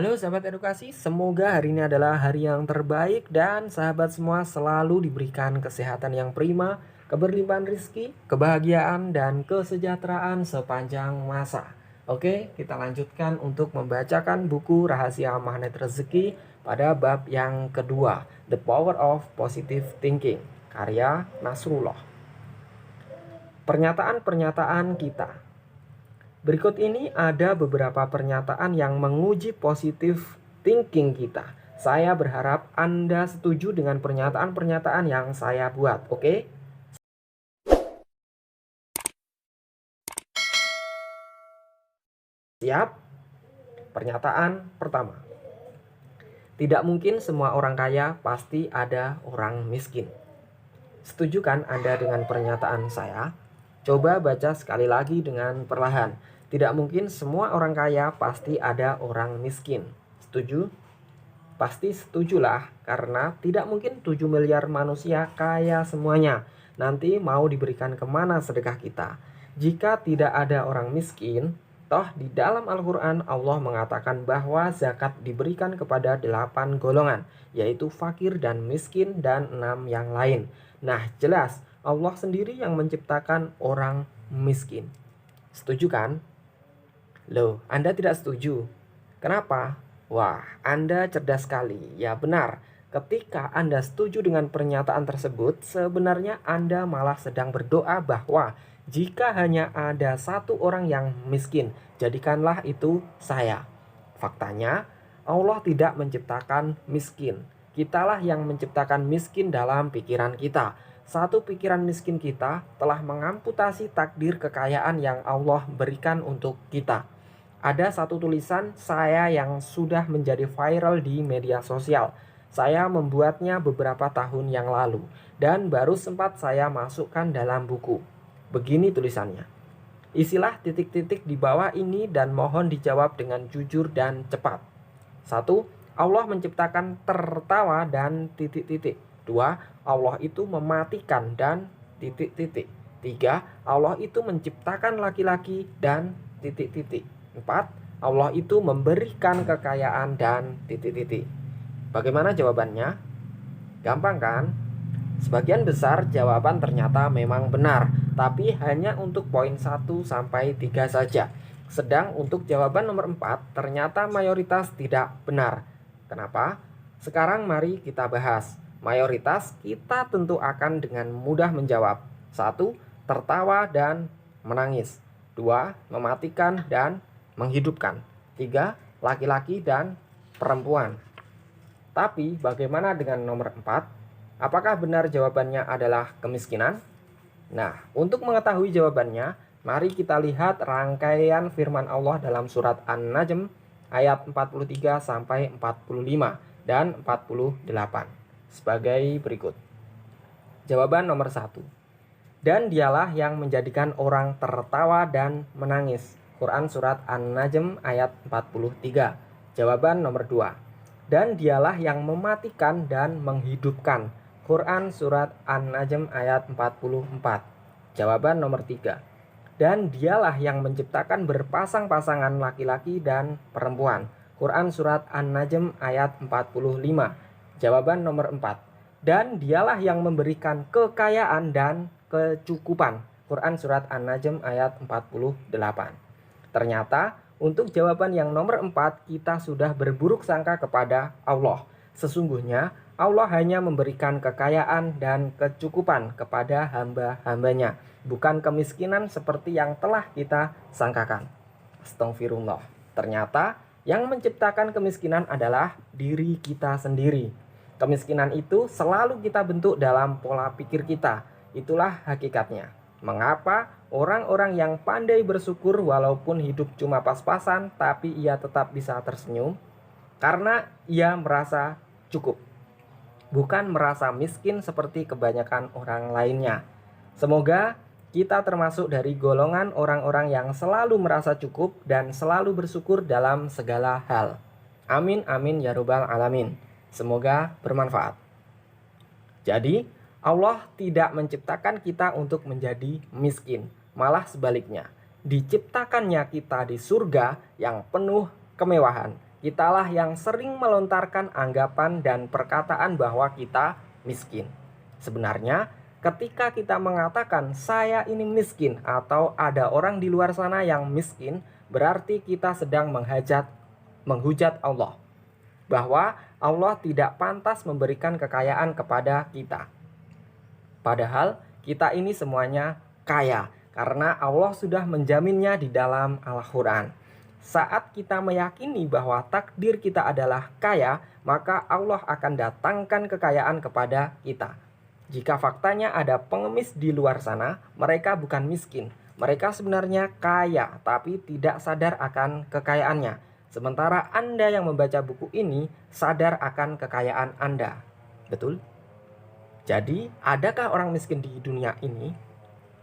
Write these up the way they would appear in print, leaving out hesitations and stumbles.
Halo sahabat edukasi, semoga hari ini adalah hari yang terbaik dan sahabat semua selalu diberikan kesehatan yang prima, keberlimpahan rezeki, kebahagiaan dan kesejahteraan sepanjang masa. Oke, kita lanjutkan untuk membacakan buku Rahasia Magnet Rezeki pada bab yang kedua, The Power of Positive Thinking, karya Nasrullah. Pernyataan-pernyataan kita. Berikut ini ada beberapa pernyataan yang menguji positif thinking kita. Saya berharap Anda setuju dengan pernyataan-pernyataan yang saya buat, oke? Siap? Pernyataan pertama. Tidak mungkin semua orang kaya, pasti ada orang miskin. Setuju kan Anda dengan pernyataan saya? Coba baca sekali lagi dengan perlahan. Tidak mungkin semua orang kaya, pasti ada orang miskin. Setuju? Pasti setujulah, karena tidak mungkin 7 miliar manusia kaya semuanya. Nanti mau diberikan kemana sedekah kita? Jika tidak ada orang miskin, toh di dalam Al-Quran Allah mengatakan bahwa zakat diberikan kepada 8 golongan, yaitu fakir dan miskin dan 6 yang lain. Nah, jelas Allah sendiri yang menciptakan orang miskin. Setuju kan? Loh, Anda tidak setuju. Kenapa? Wah, Anda cerdas sekali. Ya benar, ketika Anda setuju dengan pernyataan tersebut, sebenarnya Anda malah sedang berdoa bahwa jika hanya ada satu orang yang miskin, jadikanlah itu saya. Faktanya, Allah tidak menciptakan miskin. Kitalah yang menciptakan miskin dalam pikiran kita. Satu pikiran miskin kita telah mengamputasi takdir kekayaan yang Allah berikan untuk kita. Ada satu tulisan saya yang sudah menjadi viral di media sosial. Saya membuatnya beberapa tahun yang lalu dan baru sempat saya masukkan dalam buku. Begini tulisannya. Isilah titik-titik di bawah ini dan mohon dijawab dengan jujur dan cepat. 1. Allah menciptakan tertawa dan titik-titik. 2. Allah itu mematikan dan titik-titik. 3. Allah itu menciptakan laki-laki dan titik-titik. 4. Allah itu memberikan kekayaan dan titik-titik. Bagaimana jawabannya? Gampang kan? Sebagian besar jawaban ternyata memang benar, tapi hanya untuk poin 1 sampai 3 saja. Sedang untuk jawaban nomor 4 ternyata mayoritas tidak benar. Kenapa? Sekarang mari kita bahas. Mayoritas kita tentu akan dengan mudah menjawab. 1. Tertawa dan menangis. 2. Mematikan dan menghidupkan. 3. Laki-laki dan perempuan. Tapi bagaimana dengan nomor 4? Apakah benar jawabannya adalah kemiskinan? Nah, untuk mengetahui jawabannya, mari kita lihat rangkaian firman Allah dalam surat An-Najm ayat 43 sampai 45 dan 48 sebagai berikut. Jawaban nomor 1. Dan dialah yang menjadikan orang tertawa dan menangis. Quran surat An-Najm ayat 43. Jawaban nomor 2. Dan dialah yang mematikan dan menghidupkan. Quran surat An-Najm ayat 44. Jawaban nomor 3. Dan dialah yang menciptakan berpasang-pasangan laki-laki dan perempuan. Quran surat An-Najm ayat 45. Jawaban nomor 4. Dan dialah yang memberikan kekayaan dan kecukupan. Quran surat An-Najm ayat 48. Ternyata untuk jawaban yang nomor 4 kita sudah berburuk sangka kepada Allah. Sesungguhnya Allah hanya memberikan kekayaan dan kecukupan kepada hamba-hambanya, bukan kemiskinan seperti yang telah kita sangkakan. Astagfirullah. Ternyata yang menciptakan kemiskinan adalah diri kita sendiri. Kemiskinan itu selalu kita bentuk dalam pola pikir kita. Itulah hakikatnya. Mengapa orang-orang yang pandai bersyukur walaupun hidup cuma pas-pasan tapi ia tetap bisa tersenyum? Karena ia merasa cukup, bukan merasa miskin seperti kebanyakan orang lainnya. Semoga kita termasuk dari golongan orang-orang yang selalu merasa cukup dan selalu bersyukur dalam segala hal. Amin amin ya rabbal alamin. Semoga bermanfaat. Jadi Allah tidak menciptakan kita untuk menjadi miskin, malah sebaliknya. Diciptakannya kita di surga yang penuh kemewahan. kitalah yang sering melontarkan anggapan dan perkataan bahwa kita miskin. Sebenarnya, ketika kita mengatakan saya ini miskin atau ada orang di luar sana yang miskin, berarti kita sedang menghujat Allah. Bahwa Allah tidak pantas memberikan kekayaan kepada kita. Padahal kita ini semuanya kaya karena Allah sudah menjaminnya di dalam Al-Quran. Saat kita meyakini bahwa takdir kita adalah kaya, maka Allah akan datangkan kekayaan kepada kita. Jika faktanya ada pengemis di luar sana, mereka bukan miskin. Mereka sebenarnya kaya, tapi tidak sadar akan kekayaannya. Sementara Anda yang membaca buku ini sadar akan kekayaan Anda. Betul? Jadi, adakah orang miskin di dunia ini?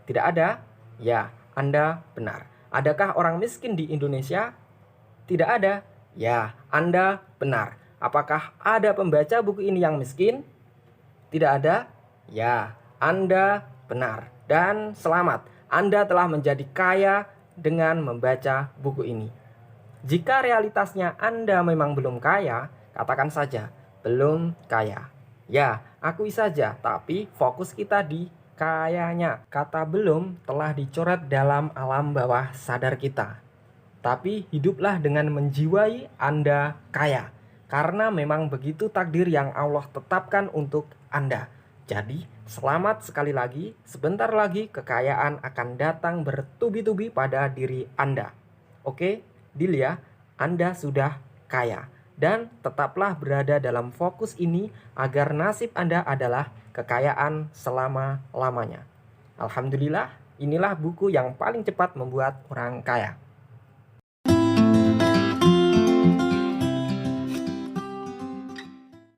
Tidak ada? Ya, Anda benar. Adakah orang miskin di Indonesia? Tidak ada? Ya, Anda benar. Apakah ada pembaca buku ini yang miskin? Tidak ada? Ya, Anda benar. Dan selamat, Anda telah menjadi kaya dengan membaca buku ini. Jika realitasnya Anda memang belum kaya, katakan saja, belum kaya. Ya, akui saja, tapi fokus kita di kayanya. Kata belum telah dicoret dalam alam bawah sadar kita. Tapi hiduplah dengan menjiwai Anda kaya. Karena memang begitu takdir yang Allah tetapkan untuk Anda. Jadi, selamat sekali lagi, sebentar lagi kekayaan akan datang bertubi-tubi pada diri Anda. Oke, deal ya, Anda sudah kaya. Dan tetaplah berada dalam fokus ini agar nasib Anda adalah kekayaan selama-lamanya. Alhamdulillah, inilah buku yang paling cepat membuat orang kaya.